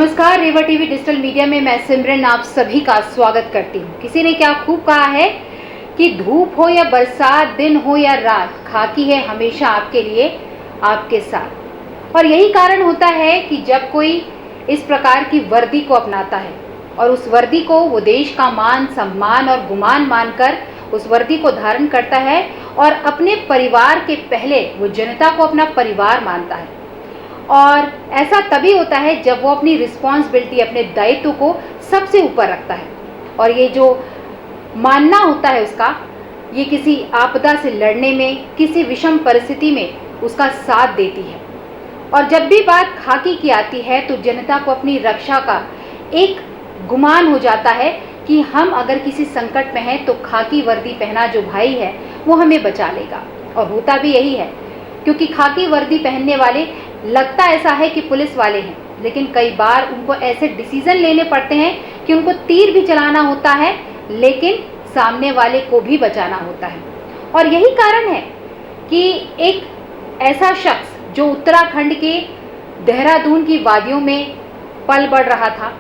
नमस्कार, रेवा TV digital media में मैं सिमरन आप सभी का स्वागत करती हूँ। किसी ने क्या खूब कहा है कि धूप हो या बरसात, दिन हो या रात, खाकी है हमेशा आपके लिए, आपके साथ। और यही कारण होता है कि जब कोई इस प्रकार की वर्दी को अपनाता है और उस वर्दी को वो देश का मान, सम्मान और गुमान मानकर उस वर्दी को धारण करता है और अपने परिवार के पहले वो जनता को अपना परिवार मानता है। और ऐसा तभी होता है जब वो अपनी रिस्पॉन्सिबिलिटी, अपने दायित्व को सबसे ऊपर रखता है। और ये जो मानना होता है उसका, ये किसी आपदा से लड़ने में, किसी विषम परिस्थिति में उसका साथ देती है। और जब भी बात खाकी की आती है तो जनता को अपनी रक्षा का एक गुमान हो जाता है कि हम अगर किसी संकट में हैं तो खाकी वर्दी पहना जो भाई है वो हमें बचा लेगा। और होता भी यही है, क्योंकि खाकी वर्दी पहनने वाले लगता ऐसा है कि पुलिस वाले हैं, लेकिन कई बार उनको ऐसे डिसीजन लेने पड़ते हैं कि उनको तीर भी चलाना होता है लेकिन सामने वाले को भी बचाना होता है। और यही कारण है कि एक ऐसा शख्स जो उत्तराखंड के देहरादून की वादियों में पल बढ़ रहा था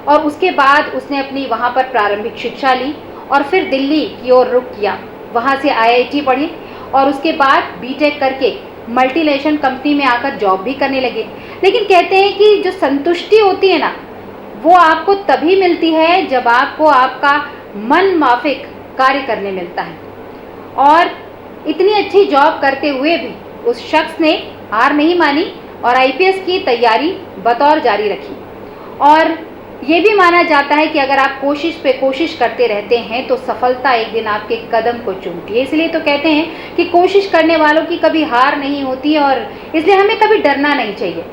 और उसके बाद उसने अपनी वहाँ पर प्रारंभिक शिक्षा ली और फिर दिल्ली की ओर रुख किया, वहाँ से IIT पढ़ी और उसके बाद BTech करके मल्टीनेशनल कंपनी में आकर जॉब भी करने लगे। लेकिन कहते हैं कि जो संतुष्टि होती है ना, वो आपको तभी मिलती है जब आपको आपका मन माफिक कार्य करने मिलता है। और इतनी अच्छी जॉब करते हुए भी उस शख्स ने हार नहीं मानी और IPS की तैयारी बतौर जारी रखी। और ये भी माना जाता है कि अगर आप कोशिश पे कोशिश करते रहते हैं तो सफलता एक दिन आपके कदम को चूमती है। इसलिए तो कहते हैं कि कोशिश करने वालों की कभी हार नहीं होती और इसलिए हमें कभी डरना नहीं चाहिए।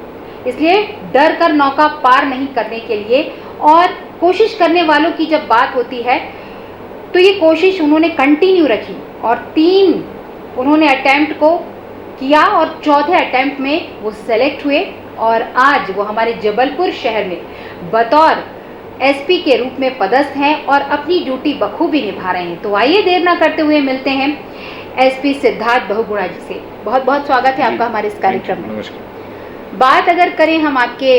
इसलिए डर कर नौका पार नहीं करने के लिए और कोशिश करने वालों की जब बात होती है तो ये कोशिश उन्होंने कंटिन्यू रखी और 3 उन्होंने अटैम्प्ट को किया और चौथे अटैम्प्ट में वो सेलेक्ट हुए और आज वो हमारे जबलपुर शहर में बतौर SP के रूप में पदस्थ हैं और अपनी ड्यूटी बखूबी निभा रहे हैं। तो आइए देर ना करते हुए मिलते हैं SP सिद्धार्थ बहुगुणा जी से। बहुत बहुत स्वागत है आपका हमारे इस कार्यक्रम में। नमस्कार। बात अगर करें हम आपके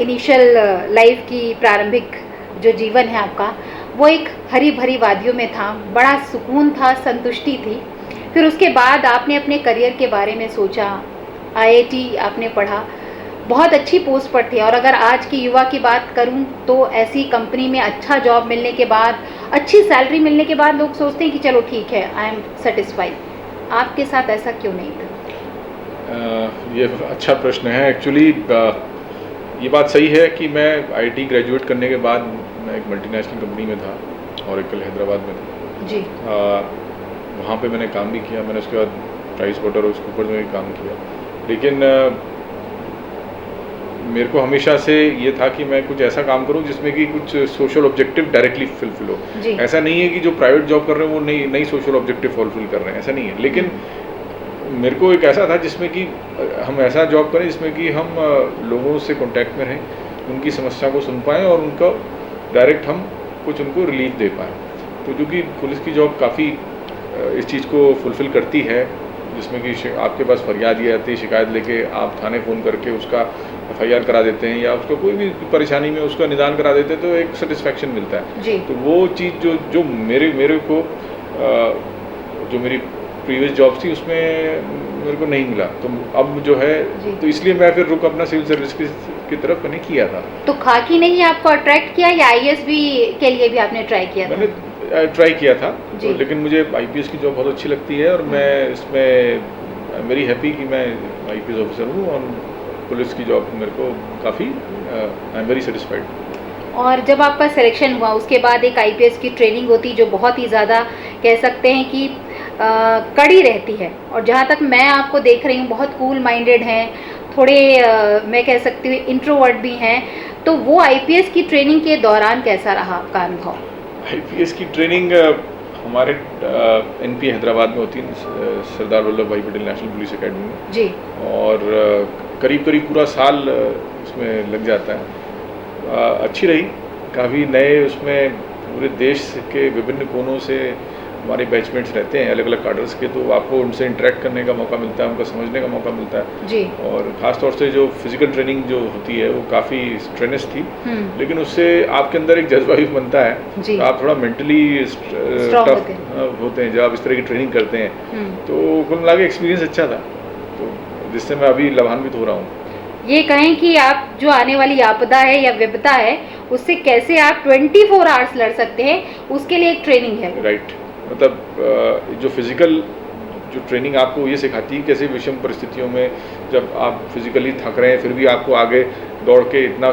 इनिशियल लाइफ की, प्रारंभिक जो जीवन है आपका, वो एक हरी भरी वादियों में था, बड़ा सुकून था, संतुष्टि थी। फिर उसके बाद आपने अपने करियर के बारे में सोचा, IIT आपने पढ़ा, बहुत अच्छी पोस्ट पर थे। और अगर आज की युवा की बात करूं तो ऐसी कंपनी में अच्छा जॉब मिलने के बाद, अच्छी सैलरी मिलने के बाद लोग सोचते हैं कि चलो ठीक है, आई एम सेटिस्फाइड। आपके साथ ऐसा क्यों नहीं था? ये अच्छा प्रश्न है। एक्चुअली ये बात सही है कि मैं IT ग्रेजुएट करने के बाद मैं एक मल्टीनेशनल कंपनी में था, ओरेकल हैदराबाद में था जी। वहाँ पे मैंने काम भी किया। मैंने उसके बाद प्राइस वाटर और स्कूपर में भी काम किया। लेकिन मेरे को हमेशा से ये था कि मैं कुछ ऐसा काम करूं जिसमें कि कुछ सोशल ऑब्जेक्टिव डायरेक्टली फुलफिल हो। ऐसा नहीं है कि जो प्राइवेट जॉब कर रहे हैं वो नई सोशल ऑब्जेक्टिव फुलफिल कर रहे हैं, ऐसा नहीं है। लेकिन मेरे को एक ऐसा था जिसमें कि हम ऐसा जॉब करें जिसमें कि हम लोगों से कांटेक्ट में रहें, उनकी समस्या को सुन पाएँ और उनका डायरेक्ट हम कुछ उनको रिलीफ दे पाएँ। तो जो कि पुलिस की जॉब काफ़ी इस चीज़ को फुलफ़िल करती है, जिसमें कि आपके पास फरियाद ये आती है, शिकायत लेके आप थाने फ़ोन करके उसका FIR करा देते हैं या उसको कोई भी परेशानी में उसका निदान करा देते हैं, तो एक सेटिस्फेक्शन मिलता है जी। तो वो चीज़ जो मेरे को जो मेरी प्रीवियस जॉब थी उसमें मेरे को नहीं मिला। तो अब जो है तो इसलिए मैं फिर रुक अपना सिविल सर्विस की तरफ मैंने किया था। तो खाकी ने ही आपको अट्रैक्ट किया या IAS भी के लिए भी आपने ट्राई किया था? मैंने ट्राई किया था तो, लेकिन मुझे IPS की जॉब बहुत अच्छी लगती है और मैं इसमें वेरी हैप्पी कि मैं IPS ऑफिसर हूँ और पुलिस की जॉब मेरे को काफ़ी आई एम वेरी सेटिस्फाइड। और जब आपका सिलेक्शन हुआ उसके बाद एक IPS की ट्रेनिंग होती जो बहुत ही ज़्यादा कह सकते हैं कि कड़ी रहती है। और जहाँ तक मैं आपको देख रही हूँ बहुत कूल माइंडेड हैं, थोड़े मैं कह सकती हूँ इंट्रोवर्ट भी हैं। तो वो IPS की ट्रेनिंग के दौरान कैसा रहा आपका अनुभव? IPS की ट्रेनिंग हमारे NP हैदराबाद में होती है, सरदार वल्लभ भाई पटेल नेशनल पुलिस अकेडमी में जी। और करीब पूरा साल उसमें लग जाता है। अच्छी रही, काफ़ी नए उसमें पूरे देश के विभिन्न कोनों से हमारे बैचमेट्स रहते हैं अलग अलग कार्डर्स के, तो आपको उनसे इंटरेक्ट करने का मौका मिलता है, उनको समझने का मौका मिलता है जी। और ख़ास तौर से जो फिज़िकल ट्रेनिंग जो होती है वो काफ़ी स्ट्रेनस थी, लेकिन उससे आपके अंदर एक जज्बा भी बनता है, तो आप थोड़ा मेंटली टफ होते हैं जब आप इस तरह की ट्रेनिंग करते हैं। तो कुल मिला के एक्सपीरियंस अच्छा था, तो जिससे मैं अभी लाभान्वित हो रहा हूँ। ये कहें कि आप जो आने वाली आपदा है या विपदा है उससे कैसे आप 24 आवर्स लड़ सकते हैं, उसके लिए एक ट्रेनिंग है। राइट, मतलब जो फिज़िकल जो ट्रेनिंग आपको ये सिखाती है कैसे विषम परिस्थितियों में जब आप फिजिकली थक रहे हैं फिर भी आपको आगे दौड़ के इतना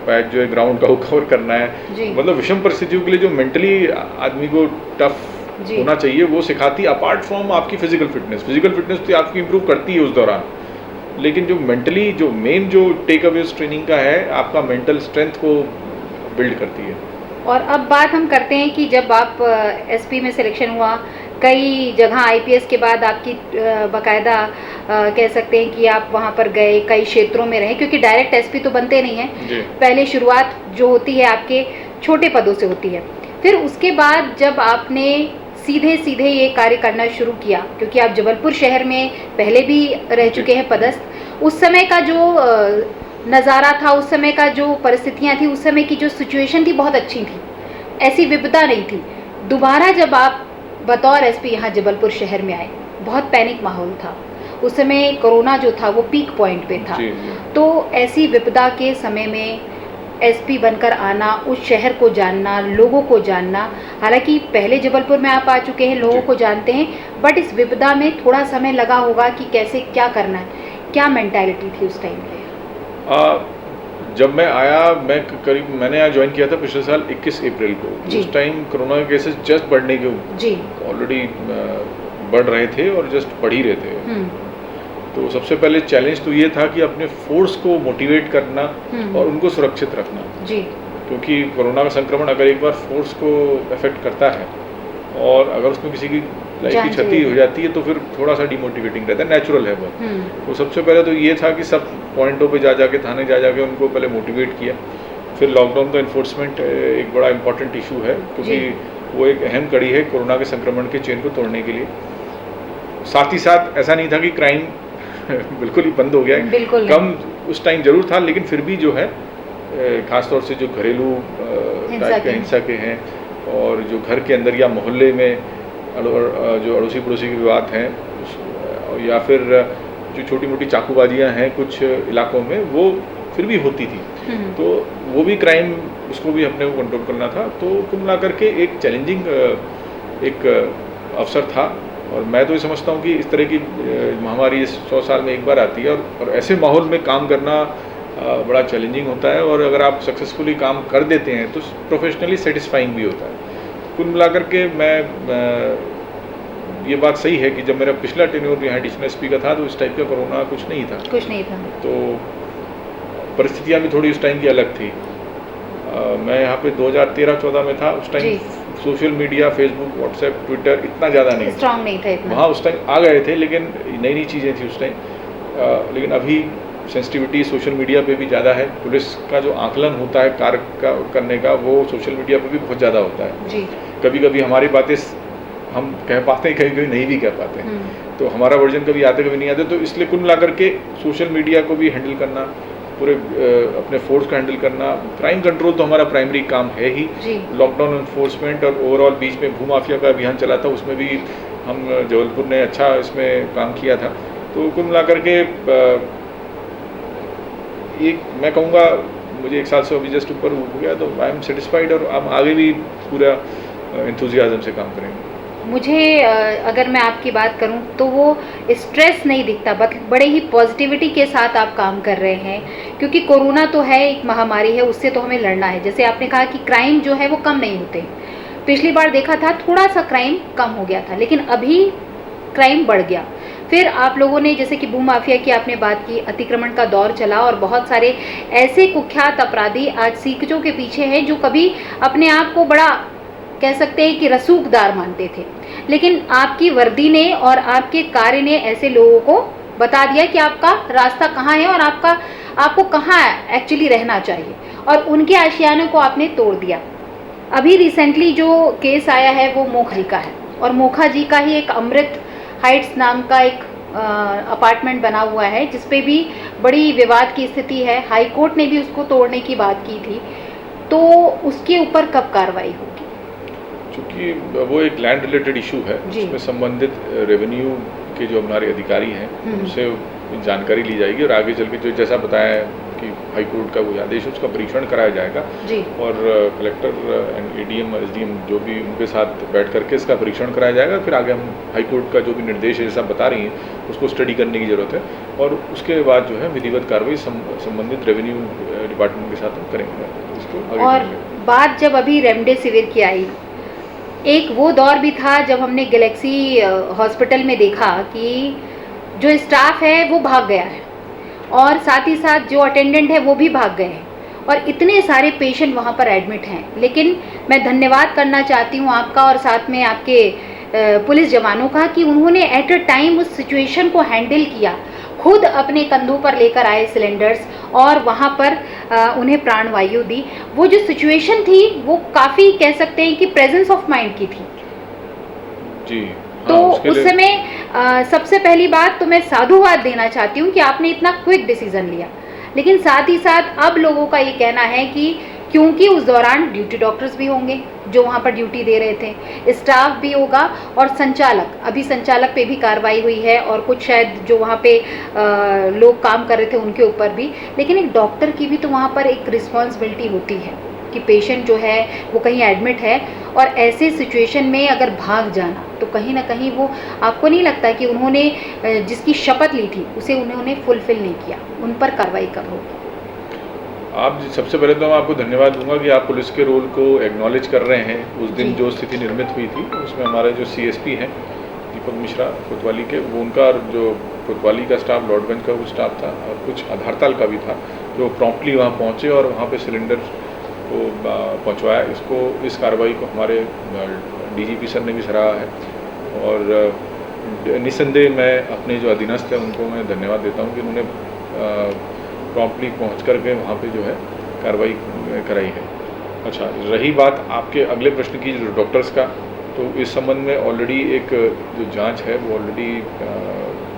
पैच जो है ग्राउंड का वो कवर करना है, मतलब विषम परिस्थितियों के लिए जो मेंटली आदमी को टफ होना चाहिए वो सिखाती है, अपार्ट फ्रॉम आपकी फिजिकल फिटनेस तो आपकी इंप्रूव करती है उस दौरान, लेकिन जो मेंटली जो मेन जो टेक अवे उस ट्रेनिंग का है आपका मेंटल स्ट्रेंथ को बिल्ड करती है। और अब बात हम करते हैं कि जब आप एसपी में सिलेक्शन हुआ, कई जगह आईपीएस के बाद आपकी बाकायदा कह सकते हैं कि आप वहाँ पर गए, कई क्षेत्रों में रहे, क्योंकि डायरेक्ट एसपी तो बनते नहीं हैं, पहले शुरुआत जो होती है आपके छोटे पदों से होती है, फिर उसके बाद जब आपने सीधे ये कार्य करना शुरू किया, क्योंकि आप जबलपुर शहर में पहले भी रह चुके हैं पदस्थ, उस समय का जो नज़ारा था, उस समय का जो परिस्थितियां थी, उस समय की जो सिचुएशन थी बहुत अच्छी थी, ऐसी विपदा नहीं थी। दोबारा जब आप बतौर एसपी यहाँ जबलपुर शहर में आए, बहुत पैनिक माहौल था, उस समय कोरोना जो था वो पीक पॉइंट पे था, तो ऐसी विपदा के समय में एसपी बनकर आना, उस शहर को जानना, लोगों को जानना, हालांकि पहले जबलपुर में आप आ चुके हैं, लोगों को जानते हैं, बट इस विपदा में थोड़ा समय लगा होगा कि कैसे क्या करना है, क्या मेंटालिटी थी उस टाइम पे? जब मैं आया, मैंने यहाँ ज्वाइन किया था पिछले साल 21 अप्रैल को, उस टाइम कोरोना के केसेस जस्ट बढ़ने के ऑलरेडी बढ़ रहे थे और जस्ट बढ़ ही रहे थे। तो सबसे पहले चैलेंज तो ये था कि अपने फोर्स को मोटिवेट करना और उनको सुरक्षित रखना, क्योंकि कोरोना का संक्रमण अगर एक बार फोर्स को अफेक्ट करता है और अगर उसमें किसी की लाइफ की क्षति हो जाती है तो फिर थोड़ा सा डिमोटिवेटिंग रहता है, नेचुरल है वो। तो सबसे पहले तो ये था कि सब पॉइंटों पे जा जाके थाने जा जाके उनको पहले मोटिवेट किया। फिर लॉकडाउन का इन्फोर्समेंट एक बड़ा इंपॉर्टेंट इशू है, क्योंकि वो एक अहम कड़ी है कोरोना के संक्रमण के चेन को तोड़ने के लिए। साथ ही साथ ऐसा नहीं था कि क्राइम बिल्कुल ही बंद हो गया है, कम उस टाइम जरूर था, लेकिन फिर भी जो है खासतौर से जो घरेलू टाइप के हिंसा के हैं और जो घर के अंदर या मोहल्ले में जो अड़ोसी पड़ोसी के विवाद हैं या फिर जो छोटी मोटी चाकूबाजियाँ हैं कुछ इलाकों में, वो फिर भी होती थी, तो वो भी क्राइम, उसको भी अपने को कंट्रोल करना था। तो कुल मिला करके एक चैलेंजिंग एक अवसर था, और मैं तो ये समझता हूँ कि इस तरह की महामारी 100 साल में एक बार आती है, और ऐसे माहौल में काम करना बड़ा चैलेंजिंग होता है, और अगर आप सक्सेसफुली काम कर देते हैं तो प्रोफेशनली सेटिस्फाइंग भी होता है। कुल मिलाकर के मैं ये बात सही है कि जब मेरा पिछला टेन्योर यहाँ एडिशनल एसपी का था तो इस टाइप का कोरोना कुछ नहीं था, तो परिस्थितियाँ भी थोड़ी उस टाइम की अलग थी। मैं यहाँ पे 2013-14 में था, उस time social media, Facebook, WhatsApp, Twitter इतना ज़्यादा नहीं स्ट्रॉन्ग नहीं था इतना। वहाँ उस टाइम आ गए थे, लेकिन नई चीज़ें थी उस टाइम, लेकिन अभी सेंसिटिविटी सोशल मीडिया पे भी ज़्यादा है। पुलिस का जो आकलन होता है कार्य का करने का, वो सोशल मीडिया पे भी बहुत ज़्यादा होता है। कभी कभी हमारी बातें हम कह पाते हैं, कभी कभी नहीं भी कह पाते हैं, तो हमारा वर्जन कभी आते कभी नहीं आते। तो इसलिए कुल मिलाकर के सोशल मीडिया को भी हैंडल करना, पूरे अपने फोर्स को हैंडल करना, क्राइम कंट्रोल तो हमारा प्राइमरी काम है ही, लॉकडाउन इन्फोर्समेंट और ओवरऑल बीच में भूमाफिया का अभियान चला था, उसमें भी हम जबलपुर ने अच्छा इसमें काम किया था। तो कुल मिलाकर के एक मैं कहूँगा मुझे 1 साल से अभी जस्ट ऊपर हो गया, तो आई एम सेटिस्फाइड, और हम आगे भी पूरा एंथुजियाज्म से काम करेंगे। मुझे अगर मैं आपकी बात करूं तो वो स्ट्रेस नहीं दिखता, बड़े ही पॉजिटिविटी के साथ आप काम कर रहे हैं, क्योंकि कोरोना तो है, एक महामारी है, उससे तो हमें लड़ना है। जैसे आपने कहा कि क्राइम जो है वो कम नहीं होते, पिछली बार देखा था थोड़ा सा क्राइम कम हो गया था, लेकिन अभी क्राइम बढ़ गया। फिर आप लोगों ने जैसे कि भूमाफिया की आपने बात की, अतिक्रमण का दौर चला, और बहुत सारे ऐसे कुख्यात अपराधी आज सीकजों के पीछे हैं जो कभी अपने आप को बड़ा कह सकते हैं कि रसूखदार मानते थे, लेकिन आपकी वर्दी ने और आपके कार्य ने ऐसे लोगों को बता दिया कि आपका रास्ता कहाँ है और आपको कहाँ एक्चुअली रहना चाहिए, और उनके आशियाने को आपने तोड़ दिया। अभी रिसेंटली जो केस आया है वो मोखरी का है, और मोखा जी का ही एक अमृत हाइट्स नाम का एक अपार्टमेंट बना हुआ है, जिसपे भी बड़ी विवाद की स्थिति है। हाई कोर्ट ने भी उसको तोड़ने की बात की थी, तो उसके ऊपर कब कार्रवाई होगी? चूँकि वो एक लैंड रिलेटेड इशू है, उसमें संबंधित रेवेन्यू के जो हमारे अधिकारी हैं उनसे जानकारी ली जाएगी और आगे चल के जो जैसा बताया है कि हाई कोर्ट का वो आदेश उसका परीक्षण कराया जाएगा जी। और कलेक्टर एंड एडीएम एसडीएम जो भी उनके साथ बैठ करके इसका परीक्षण कराया जाएगा। फिर आगे हम हाई कोर्ट का जो भी निर्देश है जैसा बता रही हैं उसको स्टडी करने की ज़रूरत है और उसके बाद जो है विधिवत कार्रवाई संबंधित रेवेन्यू डिपार्टमेंट के साथ हम करेंगे इसको आगे। और बात जब अभी रेमडेसिविर की आई, एक वो दौर भी था जब हमने गैलेक्सी हॉस्पिटल में देखा कि जो स्टाफ है वो भाग गया है और साथ ही साथ जो अटेंडेंट है वो भी भाग गए हैं और इतने सारे पेशेंट वहाँ पर एडमिट हैं। लेकिन मैं धन्यवाद करना चाहती हूँ आपका और साथ में आपके पुलिस जवानों का कि उन्होंने एट अ टाइम उस सिचुएशन को हैंडल किया, खुद अपने कंधों पर लेकर आए सिलेंडर्स और वहाँ पर उन्हें प्राणवायु दी। वो जो सिचुएशन थी वो काफ़ी कह सकते हैं कि प्रेजेंस ऑफ माइंड की थी जी। तो उस समय सबसे पहली बात तो मैं साधुवाद देना चाहती हूँ कि आपने इतना क्विक डिसीजन लिया। लेकिन साथ ही साथ अब लोगों का ये कहना है कि क्योंकि उस दौरान ड्यूटी डॉक्टर्स भी होंगे जो वहाँ पर ड्यूटी दे रहे थे, स्टाफ भी होगा और संचालक, अभी संचालक पे भी कार्रवाई हुई है और कुछ शायद जो वहाँ पे लोग काम कर रहे थे उनके ऊपर भी। लेकिन एक डॉक्टर की भी तो वहाँ पर एक रिस्पॉन्सिबिलिटी होती है कि पेशेंट जो है वो कहीं एडमिट है और ऐसे सिचुएशन में अगर भाग जाना तो कहीं ना कहीं वो आपको नहीं लगता कि उन्होंने जिसकी शपथ ली थी उसे उन्होंने फुलफिल नहीं किया? उन पर कार्रवाई कब होगी? आप सबसे पहले तो मैं आपको धन्यवाद दूंगा कि आप पुलिस के रोल को एक्नॉलेज कर रहे हैं। उस दिन जो स्थिति निर्मित हुई थी उसमें हमारे जो सीएसपी हैं दीपक मिश्रा कोतवाली के, वो उनका जो कोतवाली का स्टाफ, लॉर्डगंज का वो स्टाफ था और कुछ आधारताल का भी था जो प्रॉम्प्टली वहाँ पहुँचे और वहाँ पे सिलेंडर को पहुँचवाया। इस कार्रवाई को हमारे डीजीपी सर ने भी सराहा है और निस्संदेह मैं अपने जो अधीनस्थ हैं उनको मैं धन्यवाद देता हूँ कि उन्होंने प्रॉम्प्टली पहुँच करके वहाँ पे जो है कार्रवाई कराई है। अच्छा, रही बात आपके अगले प्रश्न की जो डॉक्टर्स का, तो इस संबंध में ऑलरेडी एक जो जांच है वो ऑलरेडी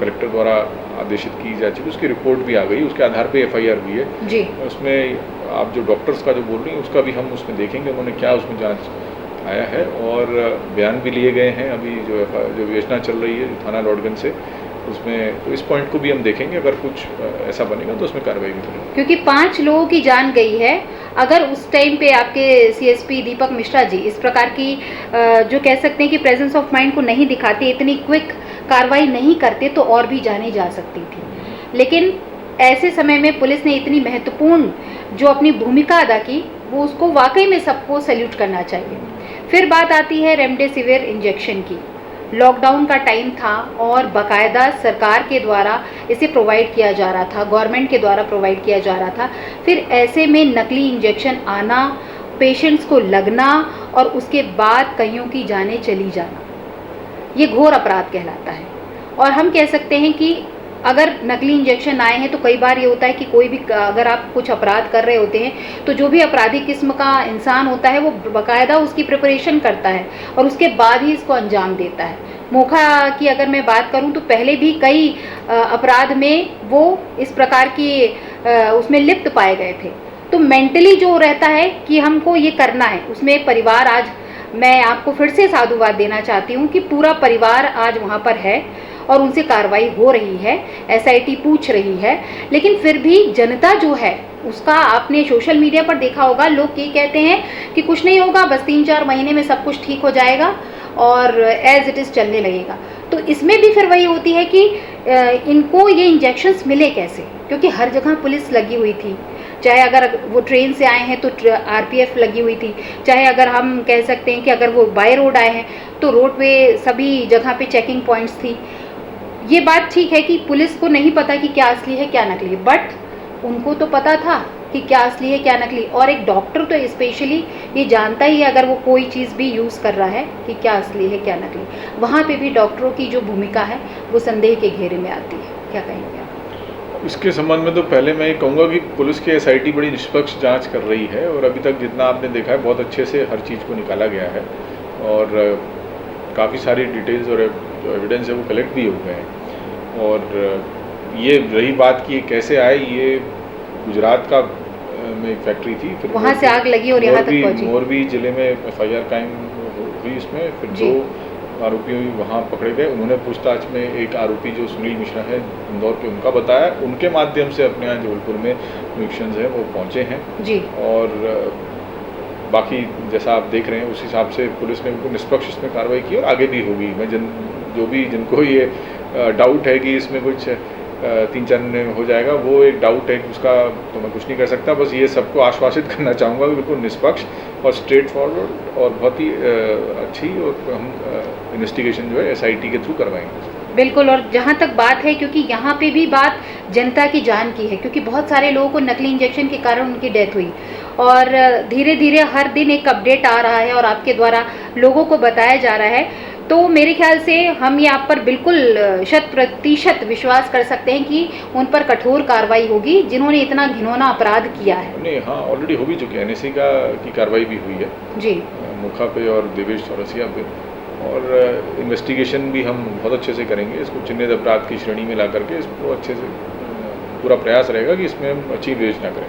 कलेक्टर द्वारा आदेशित की जा चुकी, उसकी रिपोर्ट भी आ गई, उसके आधार पे एफआईआर भी है जी। उसमें आप जो डॉक्टर्स का जो बोल रही हैं उसका भी हम उसमें देखेंगे उन्होंने क्या उसमें जांच आया है और बयान भी लिए गए हैं। अभी जो विवेचना चल रही है थाना लॉर्डगंज से उसमें, तो इस पॉइंट को भी हम देखेंगे, अगर कुछ ऐसा बनेगा तो उसमें कार्रवाई भी करेंगे। क्योंकि 5 लोगों की जान गई है, अगर उस टाइम पे आपके सीएसपी दीपक मिश्रा जी इस प्रकार की जो कह सकते हैं कि प्रेजेंस ऑफ माइंड को नहीं दिखाते, इतनी क्विक कार्रवाई नहीं करते तो और भी जाने जा सकती थी। लेकिन ऐसे समय में पुलिस ने इतनी महत्वपूर्ण जो अपनी भूमिका अदा की, वो उसको वाकई में सबको सैल्यूट करना चाहिए। फिर बात आती है रेमडेसिविर इंजेक्शन की। लॉकडाउन का टाइम था और बाकायदा सरकार के द्वारा इसे प्रोवाइड किया जा रहा था, गवर्नमेंट के द्वारा प्रोवाइड किया जा रहा था। फिर ऐसे में नकली इंजेक्शन आना, पेशेंट्स को लगना और उसके बाद कईयों की जानें चली जाना, ये घोर अपराध कहलाता है। और हम कह सकते हैं कि अगर नकली इंजेक्शन आए हैं तो कई बार ये होता है कि कोई भी, अगर आप कुछ अपराध कर रहे होते हैं तो जो भी अपराधी किस्म का इंसान होता है वो बाकायदा उसकी प्रिपरेशन करता है और उसके बाद ही इसको अंजाम देता है। मोखा की अगर मैं बात करूं तो पहले भी कई अपराध में वो इस प्रकार की उसमें लिप्त पाए गए थे। तो मेंटली जो रहता है कि हमको ये करना है, उसमें परिवार, आज मैं आपको फिर से साधुवाद देना चाहती हूँ कि पूरा परिवार आज वहाँ पर है और उनसे कार्रवाई हो रही है, एसआईटी पूछ रही है। लेकिन फिर भी जनता जो है उसका, आपने सोशल मीडिया पर देखा होगा, लोग ये कहते हैं कि कुछ नहीं होगा, बस 3-4 महीने में सब कुछ ठीक हो जाएगा और एज इट इज़ चलने लगेगा। तो इसमें भी फिर वही होती है कि इनको ये इंजेक्शंस मिले कैसे, क्योंकि हर जगह पुलिस लगी हुई थी, चाहे अगर वो ट्रेन से आए हैं तो आरपीएफ लगी हुई थी, चाहे अगर हम कह सकते हैं कि अगर वो बाय रोड आए हैं तो रोड पे सभी जगह पे चेकिंग पॉइंट्स थी। ये बात ठीक है कि पुलिस को नहीं पता कि क्या असली है क्या नकली, बट उनको तो पता था कि क्या असली है क्या नकली। और एक डॉक्टर तो स्पेशली ये जानता ही है अगर वो कोई चीज़ भी यूज़ कर रहा है कि क्या असली है क्या नकली। वहाँ पे भी डॉक्टरों की जो भूमिका है वो संदेह के घेरे में आती है। क्या कहेंगे आप इसके संबंध में? तो पहले मैं ये कहूँगा कि पुलिस की एसआईटी बड़ी निष्पक्ष जांच कर रही है और अभी तक जितना आपने देखा है बहुत अच्छे से हर चीज़ को निकाला गया है और काफ़ी सारी डिटेल्स और जो एविडेंस है वो कलेक्ट भी हो गए हैं। और ये रही बात कि कैसे आए, ये गुजरात का में एक फैक्ट्री थी, फिर वहाँ से आग लगी और यहाँ तक पहुँची। मोरबी जिले में FIR कायम हुई इसमें, फिर 2 आरोपी वहाँ पकड़े गए। उन्होंने पूछताछ में एक आरोपी जो सुनील मिश्रा है इंदौर के, उनका बताया, उनके माध्यम से अपने यहाँ जबलपुर में मिशंस हैं वो पहुँचे हैं जी। और बाकी जैसा आप देख रहे हैं उस हिसाब से पुलिस ने बिल्कुल निष्पक्ष इसमें कार्रवाई की और आगे भी होगी। मैं जिनको ये डाउट है कि इसमें कुछ 3-4 दिन हो जाएगा, वो एक डाउट है, उसका तो मैं कुछ नहीं कर सकता। बस ये सबको आश्वासित करना चाहूँगा कि बिल्कुल निष्पक्ष और स्ट्रेट फॉरवर्ड और बहुत ही अच्छी और हम इन्वेस्टिगेशन जो है SIT के थ्रू करवाएंगे। बिल्कुल। और जहाँ तक बात है, क्योंकि यहाँ पे भी बात जनता की जान की है, क्योंकि बहुत सारे लोगों को नकली इंजेक्शन के कारण उनकी डेथ हुई और धीरे धीरे हर दिन एक अपडेट आ रहा है और आपके द्वारा लोगों को बताया जा रहा है। तो मेरे ख्याल से हम ये आप पर बिल्कुल 100% विश्वास कर सकते हैं कि उन पर कठोर कार्रवाई होगी जिन्होंने इतना घिनौना अपराध किया है। नहीं, हाँ, ऑलरेडी हो भी चुकी है। NSA की कार्रवाई भी हुई है जी, मुखा पे और देवेश चौरसिया पे, और इन्वेस्टिगेशन भी हम बहुत अच्छे से करेंगे। इसको चिन्हित अपराध की श्रेणी में ला करके इसको अच्छे से पूरा प्रयास रहेगा कि इसमें हम अच्छी विवेचना करें।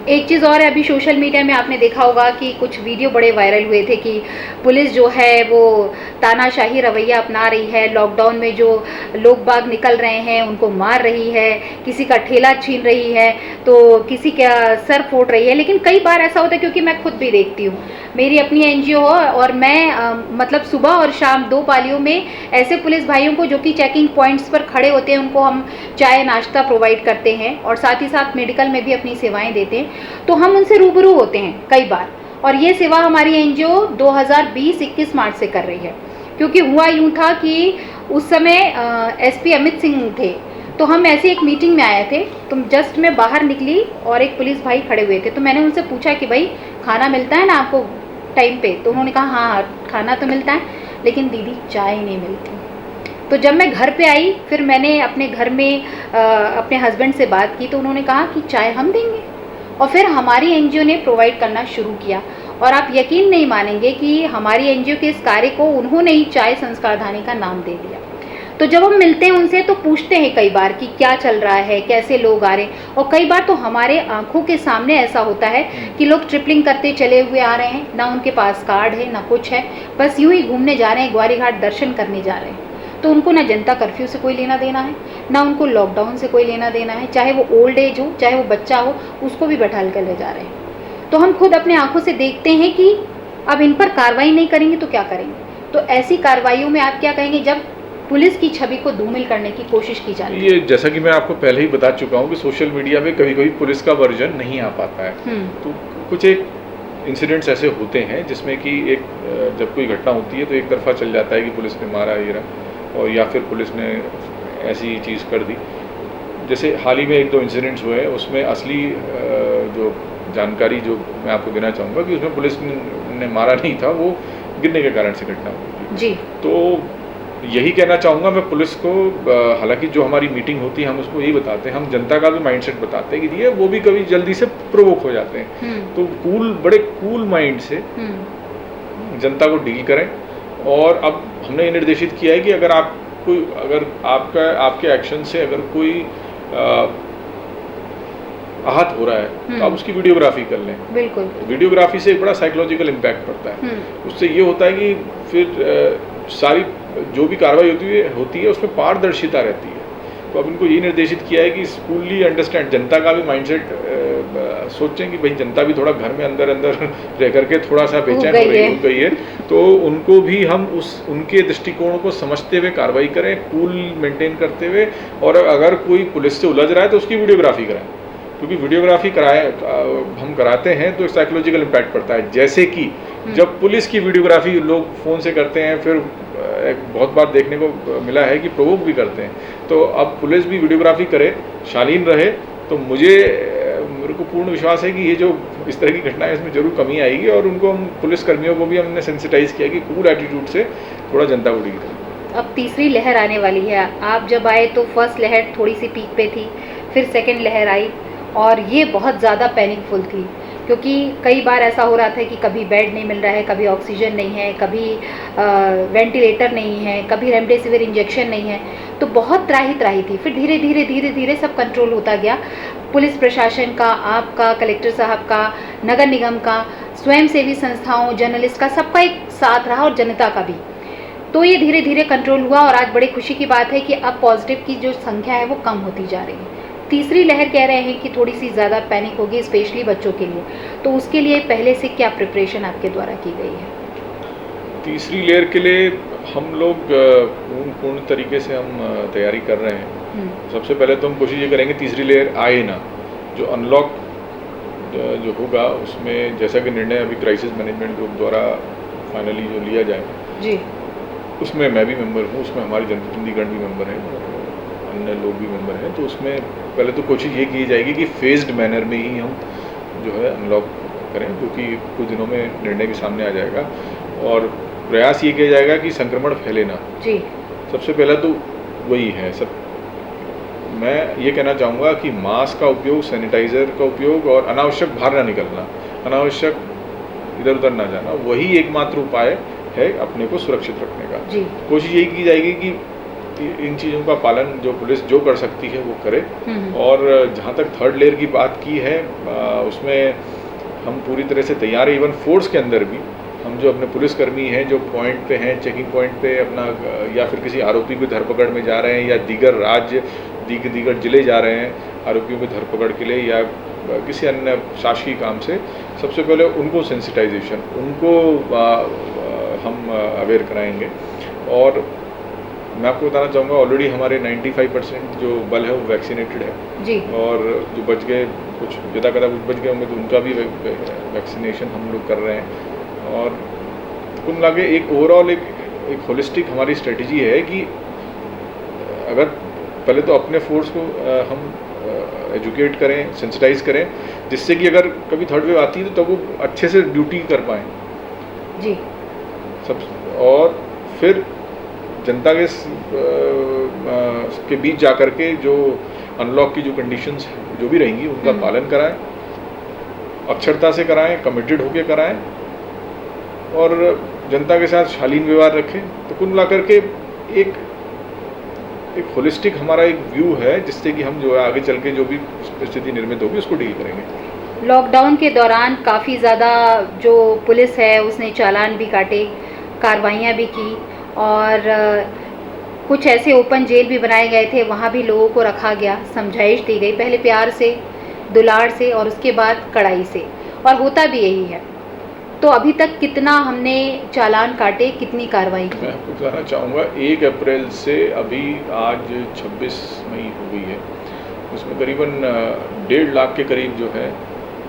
एक चीज़ और है, अभी सोशल मीडिया में आपने देखा होगा कि कुछ वीडियो बड़े वायरल हुए थे कि पुलिस जो है वो तानाशाही रवैया अपना रही है, लॉकडाउन में जो लोग बाग निकल रहे हैं उनको मार रही है, किसी का ठेला छीन रही है, तो किसी का सर फोड़ रही है। लेकिन कई बार ऐसा होता है, क्योंकि मैं खुद भी देखती हूँ, मेरी अपनी NGO हो और मैं मतलब सुबह और शाम 2 पालियों में ऐसे पुलिस भाइयों को जो कि चेकिंग पॉइंट्स पर खड़े होते हैं उनको हम चाय नाश्ता प्रोवाइड करते हैं और साथ ही साथ मेडिकल में भी अपनी सेवाएं देते हैं। तो हम उनसे रूबरू होते हैं कई बार, और ये सेवा हमारी NGO 2020-21 मार्च से कर रही है। क्योंकि हुआ यूँ था कि उस समय SP अमित सिंह थे, तो हम ऐसे एक मीटिंग में आए थे, तो जस्ट मैं बाहर निकली और एक पुलिस भाई खड़े हुए थे, तो मैंने उनसे पूछा कि भाई खाना मिलता है ना आपको टाइम पे? तो उन्होंने कहा हाँ खाना तो मिलता है, लेकिन दीदी चाय नहीं मिलती। तो जब मैं घर पे आई, फिर मैंने अपने घर में अपने हस्बैंड से बात की, तो उन्होंने कहा कि चाय हम देंगे, और फिर हमारी NGO ने प्रोवाइड करना शुरू किया। और आप यकीन नहीं मानेंगे कि हमारी NGO के इस कार्य को उन्होंने ही चाय संस्कारधानी का नाम दे दिया। तो जब हम मिलते हैं उनसे तो पूछते हैं कई बार कि क्या चल रहा है, कैसे लोग आ रहे हैं, और कई बार तो हमारे आंखों के सामने ऐसा होता है कि लोग ट्रिपलिंग करते चले हुए आ रहे हैं, ना उनके पास कार्ड है ना कुछ है, बस यूं ही घूमने जा रहे हैं, ग्वारी घाट दर्शन करने जा रहे हैं। तो उनको ना जनता कर्फ्यू से कोई लेना देना है, ना उनको लॉकडाउन से कोई लेना देना है, चाहे वो ओल्ड एज हो चाहे वो बच्चा हो, उसको भी बैठा कर ले जा रहे हैं। तो हम खुद अपने आंखों से देखते हैं कि अब इन पर कार्रवाई नहीं करेंगे तो क्या करेंगे। तो ऐसी कार्रवाइयों में आप क्या कहेंगे जब पुलिस की छवि को धूमिल करने की कोशिश की जाती है? ये जैसा कि मैं आपको पहले ही बता चुका हूँ कि सोशल मीडिया में कभी कभी पुलिस का वर्जन नहीं आ पाता है। तो कुछ एक इंसिडेंट्स ऐसे होते हैं जिसमें कि एक जब कोई घटना होती है तो एक तरफा चल जाता है कि पुलिस ने मारा ये रहा, और या फिर पुलिस ने ऐसी चीज़ कर दी। जैसे हाल ही में 1-2 इंसिडेंट्स हुए हैं, उसमें असली जो जानकारी जो मैं आपको देना चाहूँगा कि उसमें पुलिस ने मारा नहीं था, वो गिरने के कारण से घटना हुई जी। तो यही कहना चाहूँगा मैं पुलिस को, हालांकि जो हमारी मीटिंग होती है हम उसको यही बताते हैं, हम जनता का भी माइंडसेट बताते हैं कि ये वो भी कभी जल्दी से प्रोवोक हो जाते हैं, तो बड़े कूल माइंड से जनता को डील करें। और अब हमने ये निर्देशित किया है कि अगर आपके एक्शन से अगर कोई आहत हो रहा है तो आप उसकी वीडियोग्राफी कर लें। बिल्कुल, वीडियोग्राफी से एक बड़ा साइकोलॉजिकल इम्पैक्ट पड़ता है। उससे ये होता है कि फिर सारी जो भी कार्रवाई होती है उसमें पारदर्शिता रहती है। तो अब इनको ये निर्देशित किया है कि फुल्ली अंडरस्टैंड, जनता का भी माइंडसेट सोचें कि भाई जनता भी थोड़ा घर में अंदर रह करके थोड़ा सा बेचैन हो गई है, तो उनको भी हम उनके दृष्टिकोण को समझते हुए कार्रवाई करें, कूल मेंटेन करते हुए। और अगर कोई पुलिस से उलझ रहा है तो उसकी वीडियोग्राफी कराएं, क्योंकि वीडियोग्राफी हम कराते हैं तो साइकोलॉजिकल इम्पैक्ट पड़ता है। जैसे कि जब पुलिस की वीडियोग्राफी लोग फ़ोन से करते हैं, फिर बहुत बार देखने को मिला है कि प्रोवोक भी करते हैं, तो अब पुलिस भी वीडियोग्राफी करे, शालीन रहे, तो मेरे को पूर्ण विश्वास है कि ये जो इस तरह की घटनाएं इसमें जरूर कमी आएगी। और उनको हम पुलिस कर्मियों को भी हमने सेंसिटाइज किया कि कूल एटीट्यूड से थोड़ा जनता को डील करें। अब तीसरी लहर आने वाली है। आप जब आए तो फर्स्ट लहर थोड़ी सी पीक पे थी, फिर सेकेंड लहर आई और ये बहुत ज़्यादा पैनिकफुल थी। क्योंकि कई बार ऐसा हो रहा था कि कभी बेड नहीं मिल रहा है, कभी ऑक्सीजन नहीं है, कभी वेंटिलेटर नहीं है, कभी रेमडेसिविर इंजेक्शन नहीं है, तो बहुत त्राही थी। फिर धीरे धीरे सब कंट्रोल होता गया। पुलिस प्रशासन का, आपका, कलेक्टर साहब का, नगर निगम का, स्वयंसेवी संस्थाओं, जर्नलिस्ट का, सबका एक साथ रहा और जनता का भी। तो ये धीरे धीरे कंट्रोल हुआ और आज बड़ी खुशी की बात है कि अब पॉजिटिव की जो संख्या है वो कम होती जा रही है। तीसरी लहर कह रहे हैं कि थोड़ी सी ज़्यादा पैनिक होगी, स्पेशली बच्चों के लिए, तो उसके लिए पहले से क्या प्रिपरेशन आपके द्वारा की गई है? तीसरी लेयर के लिए हम लोग पूर्ण तरीके से हम तैयारी कर रहे हैं। सबसे पहले तो हम कोशिश ये करेंगे तीसरी लेयर आए ना। जो अनलॉक जो होगा उसमें जैसा कि निर्णय अभी क्राइसिस मैनेजमेंट ग्रुप द्वारा फाइनली जो लिया जाए जी, उसमें मैं भी मेंबर हूँ, उसमें हमारी जनप्रतिनिधिगण भी मेंबर हैं और अन्य लोग भी मेंबर हैं। तो उसमें पहले तो कोशिश ये की जाएगी कि फेज्ड मैनर में ही हम जो है अनलॉक करें, क्योंकि कुछ दिनों में निर्णय भी सामने आ जाएगा और प्रयास ये किया जाएगा कि संक्रमण फैले ना। जी, सबसे पहला तो वही है। सब मैं ये कहना चाहूँगा कि मास्क का उपयोग, सैनिटाइज़र का उपयोग और अनावश्यक बाहर ना निकलना, अनावश्यक इधर उधर ना जाना, वही एकमात्र उपाय है अपने को सुरक्षित रखने का। जी, कोशिश यही की जाएगी कि इन चीज़ों का पालन जो पुलिस जो कर सकती है वो करे। और जहाँ तक थर्ड लेयर की बात की है उसमें हम पूरी तरह से तैयार है। इवन फोर्स के अंदर भी हम जो अपने पुलिसकर्मी हैं जो पॉइंट पे हैं, चेकिंग पॉइंट पे अपना या फिर किसी आरोपी की धरपकड़ में जा रहे हैं या दीगर राज्य दीगर जिले जा रहे हैं आरोपियों की धरपकड़ के लिए या किसी अन्य शासकीय काम से, सबसे पहले उनको सेंसिटाइजेशन, उनको हम अवेयर कराएंगे। और मैं आपको बताना चाहूँगा ऑलरेडी हमारे 95% जो बल है वो वैक्सीनेटेड है जी, और जो बच गए कुछ यदाकदा कुछ बच गए होंगे तो उनका भी वैक्सीनेशन हम लोग कर रहे हैं। और कुल मिला के एक ओवरऑल एक होलिस्टिक हमारी स्ट्रेटजी है कि अगर पहले तो अपने फोर्स को हम एजुकेट करें, सेंसिटाइज करें, जिससे कि अगर कभी थर्ड वेव आती है तो वो अच्छे से ड्यूटी कर पाएँ जी, सब। और फिर जनता के बीच जा कर के जो अनलॉक की जो कंडीशंस जो भी रहेंगी उनका पालन कराएं, अक्षरता से कराएं, कमिटेड होके कराएं और जनता के साथ शालीन व्यवहार रखें। तो कुल मिलाकर के एक होलिस्टिक हमारा एक व्यू है जिससे कि हम जो है आगे चल के जो भी स्थिति निर्मित होगी उसको डील करेंगे। लॉकडाउन के दौरान काफ़ी ज़्यादा जो पुलिस है उसने चालान भी काटे, कार्रवाइयाँ भी की और कुछ ऐसे ओपन जेल भी बनाए गए थे, वहाँ भी लोगों को रखा गया, समझाइश दी गई, पहले प्यार से, दुलार से और उसके बाद कड़ाई से, और होता भी यही है। तो अभी तक कितना हमने चालान काटे, कितनी कार्रवाई की? मैं आपको बताना चाहूँगा 1 अप्रैल से अभी आज 26 मई हो गई है, उसमें करीबन 1.5 लाख के करीब जो है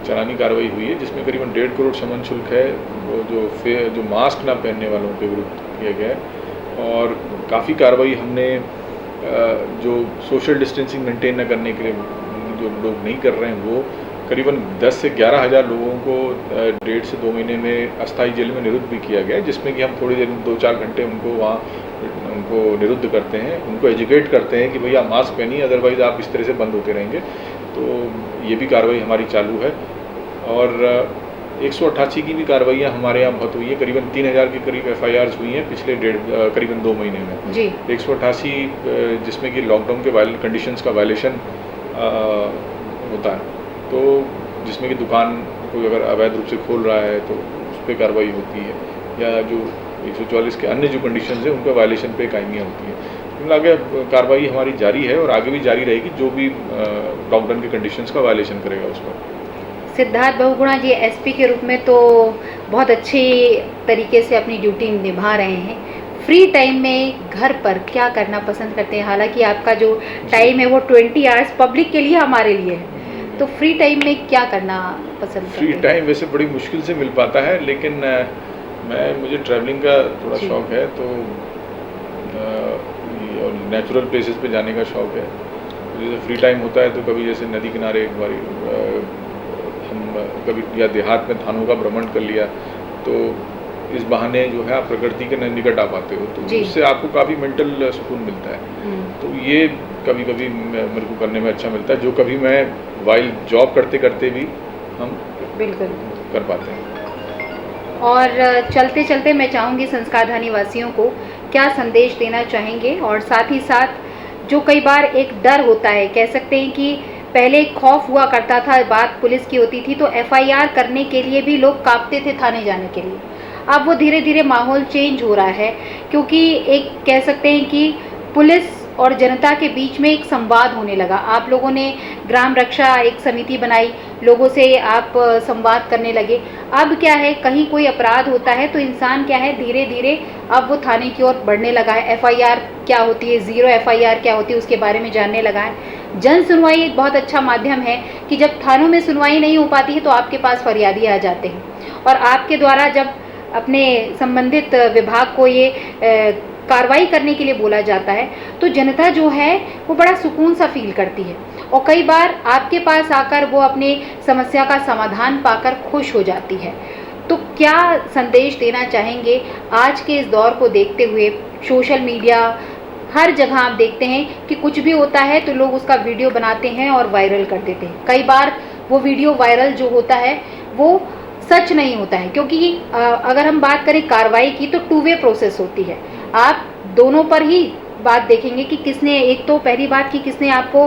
चालानी कार्रवाई हुई है, जिसमें करीबन 1.5 करोड़ समन शुल्क है वो जो मास्क ना पहनने वालों के विरुद्ध किया गया है। और काफ़ी कार्रवाई हमने जो सोशल डिस्टेंसिंग मेंटेन न करने के लिए जो लोग नहीं कर रहे हैं वो करीबन 10 से 11 हज़ार लोगों को 1.5 से 2 महीने में अस्थायी जेल में निरुद्ध भी किया गया है, जिसमें कि हम थोड़ी देर 2-4 घंटे उनको निरुद्ध करते हैं, उनको एजुकेट करते हैं कि भैया मास्क पहनिए, अदरवाइज़ आप इस तरह से बंद होते रहेंगे। तो ये भी कार्रवाई हमारी चालू है। और 188 की भी कार्रवाइयाँ हमारे यहाँ बहुत हुई है, करीबन 3000 के करीब FIRs हुई हैं पिछले करीबन 2 महीने में जी, 188, जिसमें कि लॉकडाउन के कंडीशंस का वायलेशन होता है। तो जिसमें कि दुकान कोई अगर अवैध रूप से खोल रहा है तो उस पर कार्रवाई होती है, या जो 144 के अन्य जो कंडीशंस हैं उनका वायलेशन पे कायमियाँ होती हैं। आगे कार्रवाई हमारी जारी है और आगे भी जारी रहेगी, जो भी लॉकडाउन के कंडीशंस का वायलेशन करेगा उस पर। सिद्धार्थ बहुगुणा जी एसपी के रूप में तो बहुत अच्छे तरीके से अपनी ड्यूटी निभा रहे हैं। फ्री टाइम में घर पर क्या करना पसंद करते हैं? हालांकि आपका जो टाइम है वो 20 आवर्स पब्लिक के लिए, हमारे लिए है, तो फ्री टाइम में क्या करना पसंद करते हैं? फ्री टाइम वैसे बड़ी मुश्किल से मिल पाता है, लेकिन मुझे ट्रैवलिंग का थोड़ा शौक़ है, तो और नेचुरल प्लेसेस पे जाने का शौक़ है। जैसे फ्री टाइम होता है तो कभी जैसे नदी किनारे एक बार हम कभी या देहात में थानों का भ्रमण कर लिया, तो इस बहाने जो है आप प्रकृति के निकट आ पाते हो, तो उससे आपको काफ़ी मेंटल सुकून मिलता है। तो ये कभी कभी मेरे को करने में अच्छा मिलता है, जो कभी मैं वाइल जॉब करते करते भी हम बिल्कुल कर पाते हैं। और चलते चलते मैं चाहूँगी संस्कारधानी वासियों को क्या संदेश देना चाहेंगे, और साथ ही साथ जो कई बार एक डर होता है, कह सकते हैं कि पहले एक खौफ हुआ करता था, बात पुलिस की होती थी तो एफआईआर करने के लिए भी लोग कांपते थे थाने जाने के लिए। अब वो धीरे धीरे माहौल चेंज हो रहा है, क्योंकि एक कह सकते हैं कि पुलिस और जनता के बीच में एक संवाद होने लगा। आप लोगों ने ग्राम रक्षा एक समिति बनाई, लोगों से आप संवाद करने लगे। अब क्या है, कहीं कोई अपराध होता है तो इंसान क्या है, धीरे धीरे अब वो थाने की ओर बढ़ने लगा है। एफआईआर क्या होती है, ज़ीरो एफआईआर क्या होती है, उसके बारे में जानने लगा है। जन सुनवाई एक बहुत अच्छा माध्यम है कि जब थानों में सुनवाई नहीं हो पाती है तो आपके पास फरियादी आ जाते हैं, और आपके द्वारा जब अपने संबंधित विभाग को ये कार्रवाई करने के लिए बोला जाता है तो जनता जो है वो बड़ा सुकून सा फील करती है, और कई बार आपके पास आकर वो अपने समस्या का समाधान पाकर खुश हो जाती है। तो क्या संदेश देना चाहेंगे आज के इस दौर को देखते हुए? सोशल मीडिया हर जगह आप देखते हैं कि कुछ भी होता है तो लोग उसका वीडियो बनाते हैं और वायरल कर देते हैं। कई बार वो वीडियो वायरल जो होता है वो सच नहीं होता है, क्योंकि अगर हम बात करें कार्रवाई की तो टू वे प्रोसेस होती है। आप दोनों पर ही बात देखेंगे कि किसने, एक तो पहली बात कि किसने आपको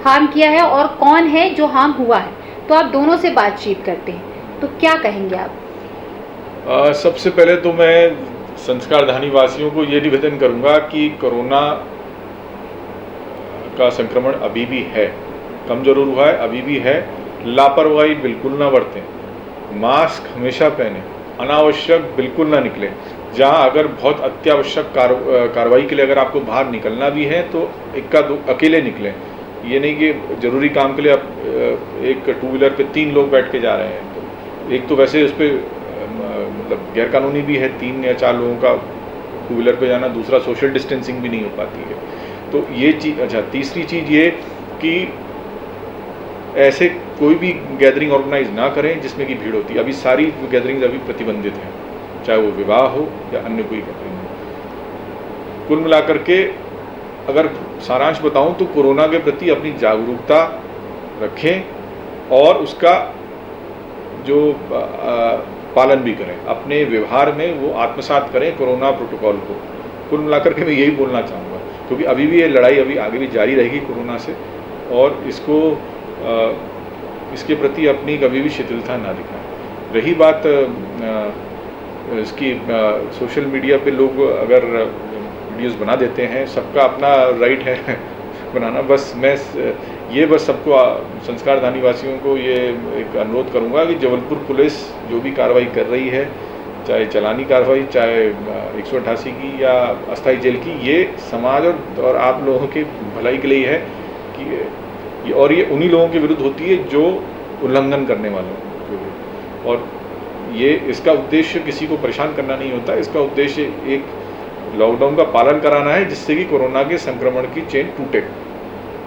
हार्म किया है और कौन है जो हार्म हुआ है, तो आप दोनों से बातचीत करते हैं। तो क्या कहेंगे आप? सबसे पहले तो मैं संस्कारधानी वासियों को ये निवेदन करूंगा कि कोरोना का संक्रमण अभी भी है, कम जरूर हुआ है, अभी भी है। लापरवाही बिल्कुल ना बरतें, मास्क हमेशा पहने, अनावश्यक बिल्कुल ना निकले। जहाँ अगर बहुत अत्यावश्यक कार्रवाई के लिए अगर आपको बाहर निकलना भी है तो इक्का दो अकेले निकलें। ये नहीं कि जरूरी काम के लिए आप एक टू व्हीलर पे 3 लोग बैठ के जा रहे हैं, तो एक तो वैसे उस पर मतलब गैरकानूनी भी है 3 या 4 लोगों का टू व्हीलर पे जाना, दूसरा सोशल डिस्टेंसिंग भी नहीं हो पाती है। तो ये चीज़, अच्छा तीसरी चीज़ ये कि ऐसे कोई भी गैदरिंग ऑर्गेनाइज ना करें जिसमें कि भीड़ होती है। अभी सारी गैदरिंग्स अभी प्रतिबंधित हैं, चाहे वो विवाह हो या अन्य कोई गैदरिंग हो। कुल मिलाकर के अगर सारांश बताऊं तो कोरोना के प्रति अपनी जागरूकता रखें और उसका जो पालन भी करें, अपने व्यवहार में वो आत्मसात करें कोरोना प्रोटोकॉल को। कुल मिलाकर के मैं यही बोलना चाहूँगा, क्योंकि अभी भी ये लड़ाई अभी आगे भी जारी रहेगी कोरोना से, और इसको इसके प्रति अपनी कभी भी शिथिलता ना दिखाएं। रही बात इसकी सोशल मीडिया पे लोग अगर वीडियोस बना देते हैं, सबका अपना राइट है बनाना। बस मैं ये बस सबको संस्कारधानी वासियों को ये एक अनुरोध करूंगा कि जबलपुर पुलिस जो भी कार्रवाई कर रही है, चाहे चलानी कार्रवाई, चाहे 188 की या अस्थायी जेल की, ये समाज और आप लोगों के भलाई के लिए है कि और ये उन्हीं लोगों के विरुद्ध होती है जो उल्लंघन करने वाले हैं। और ये इसका उद्देश्य किसी को परेशान करना नहीं होता, इसका उद्देश्य एक लॉकडाउन का पालन कराना है जिससे कि कोरोना के संक्रमण की चेन टूटे।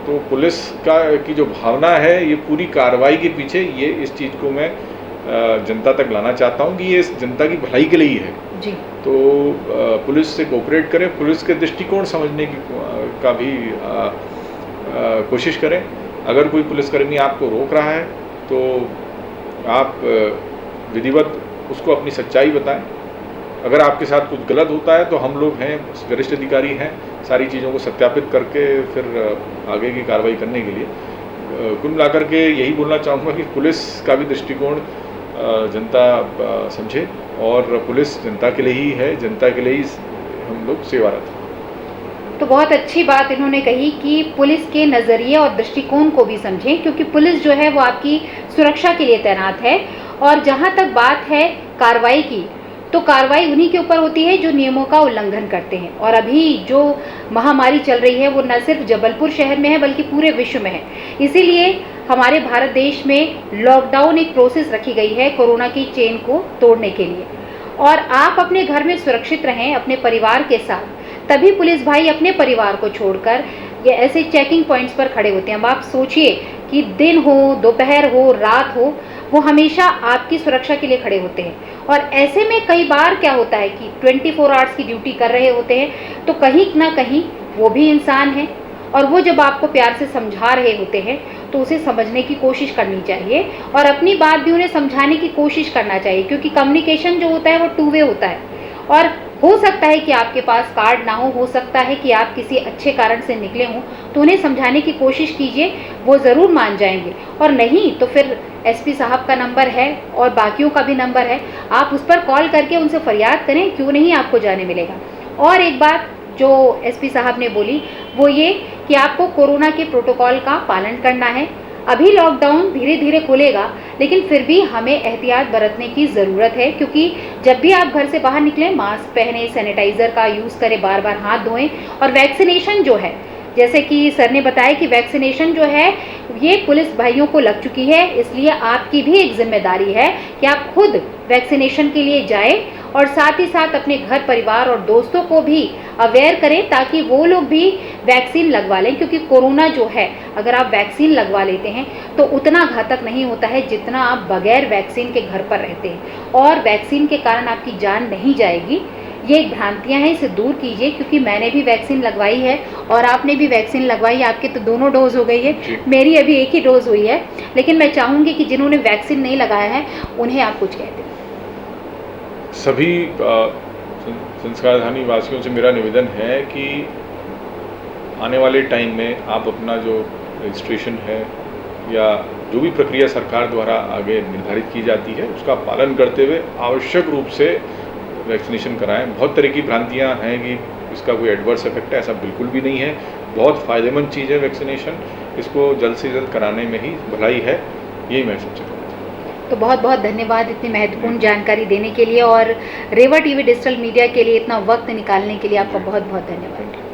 तो पुलिस की जो भावना है ये पूरी कार्रवाई के पीछे, ये इस चीज़ को मैं जनता तक लाना चाहता हूँ कि ये जनता की भलाई के लिए ही है जी। तो पुलिस से कोऑपरेट करें, पुलिस के दृष्टिकोण समझने का भी कोशिश करें। अगर कोई पुलिसकर्मी आपको रोक रहा है तो आप विधिवत उसको अपनी सच्चाई बताएं। अगर आपके साथ कुछ गलत होता है तो हम लोग हैं, वरिष्ठ अधिकारी हैं, सारी चीज़ों को सत्यापित करके फिर आगे की कार्रवाई करने के लिए। कुल मिलाकर के यही बोलना चाहूँगा कि पुलिस का भी दृष्टिकोण जनता समझे, और पुलिस जनता के लिए ही है, जनता के लिए ही हम लोग सेवारत हैं। तो बहुत अच्छी बात इन्होंने कही कि पुलिस के नज़रिए और दृष्टिकोण को भी समझें, क्योंकि पुलिस जो है वो आपकी सुरक्षा के लिए तैनात है। और जहाँ तक बात है कार्रवाई की, तो कार्रवाई उन्हीं के ऊपर होती है जो नियमों का उल्लंघन करते हैं। और अभी जो महामारी चल रही है वो न सिर्फ जबलपुर शहर में है बल्कि पूरे विश्व में है। इसीलिए हमारे भारत देश में लॉकडाउन एक प्रोसेस रखी गई है कोरोना की चेन को तोड़ने के लिए। और आप अपने घर में सुरक्षित रहें अपने परिवार के साथ, तभी पुलिस भाई अपने परिवार को छोड़कर ये ऐसे चेकिंग पॉइंट्स पर खड़े होते हैं। अब आप सोचिए कि दिन हो, दोपहर हो, रात हो, वो हमेशा आपकी सुरक्षा के लिए खड़े होते हैं। और ऐसे में कई बार क्या होता है कि 24 आवर्स की ड्यूटी कर रहे होते हैं, तो कहीं ना कहीं वो भी इंसान है, और वो जब आपको प्यार से समझा रहे होते हैं तो उसे समझने की कोशिश करनी चाहिए और अपनी बात भी उन्हें समझाने की कोशिश करना चाहिए, क्योंकि कम्युनिकेशन जो होता है वो टू वे होता है। और हो सकता है कि आपके पास कार्ड ना हो सकता है कि आप किसी अच्छे कारण से निकले हों, तो उन्हें समझाने की कोशिश कीजिए, वो ज़रूर मान जाएंगे। और नहीं तो फिर एसपी साहब का नंबर है और बाकियों का भी नंबर है, आप उस पर कॉल करके उनसे फरियाद करें, क्यों नहीं आपको जाने मिलेगा। और एक बात जो एसपी साहब ने बोली वो ये कि आपको कोरोना के प्रोटोकॉल का पालन करना है। अभी लॉकडाउन धीरे धीरे खुलेगा, लेकिन फिर भी हमें एहतियात बरतने की ज़रूरत है, क्योंकि जब भी आप घर से बाहर निकलें मास्क पहने, सैनिटाइज़र का यूज़ करें, बार बार हाथ धोएं। और वैक्सीनेशन जो है, जैसे कि सर ने बताया कि वैक्सीनेशन जो है ये पुलिस भाइयों को लग चुकी है, इसलिए आपकी भी एक जिम्मेदारी है कि आप खुद वैक्सीनेशन के लिए जाएं और साथ ही साथ अपने घर परिवार और दोस्तों को भी अवेयर करें, ताकि वो लोग भी वैक्सीन लगवा लें। क्योंकि कोरोना जो है, अगर आप वैक्सीन लगवा लेते हैं तो उतना घातक नहीं होता है जितना आप बगैर वैक्सीन के घर पर रहते हैं, और वैक्सीन के कारण आपकी जान नहीं जाएगी। ये भ्रांतियां हैं, इसे दूर कीजिए, क्योंकि मैंने भी वैक्सीन लगवाई है और आपने भी वैक्सीन लगवाई, आपके तो दोनों डोज हो गई है, मेरी अभी एक ही डोज हुई है। लेकिन मैं चाहूँगी कि जिन्होंने वैक्सीन नहीं लगाया है उन्हें आप कुछ कहते हैं। सभी संस्कारधानी वासियों से मेरा निवेदन है कि आने वाले टाइम में आप अपना जो रजिस्ट्रेशन है या जो भी प्रक्रिया सरकार द्वारा आगे निर्धारित की जाती है उसका पालन करते हुए आवश्यक रूप से वैक्सीनेशन कराएं। बहुत तरह की भ्रांतियां हैं कि इसका कोई एडवर्स इफेक्ट है, ऐसा बिल्कुल भी नहीं है। बहुत फ़ायदेमंद चीज़ है वैक्सीनेशन, इसको जल्द से जल्द कराने में ही भलाई है, यही मैं सबसे कहूँगा। तो बहुत बहुत धन्यवाद इतनी महत्वपूर्ण जानकारी देने के लिए, और रेवा टीवी डिजिटल मीडिया के लिए इतना वक्त निकालने के लिए आपका बहुत बहुत धन्यवाद।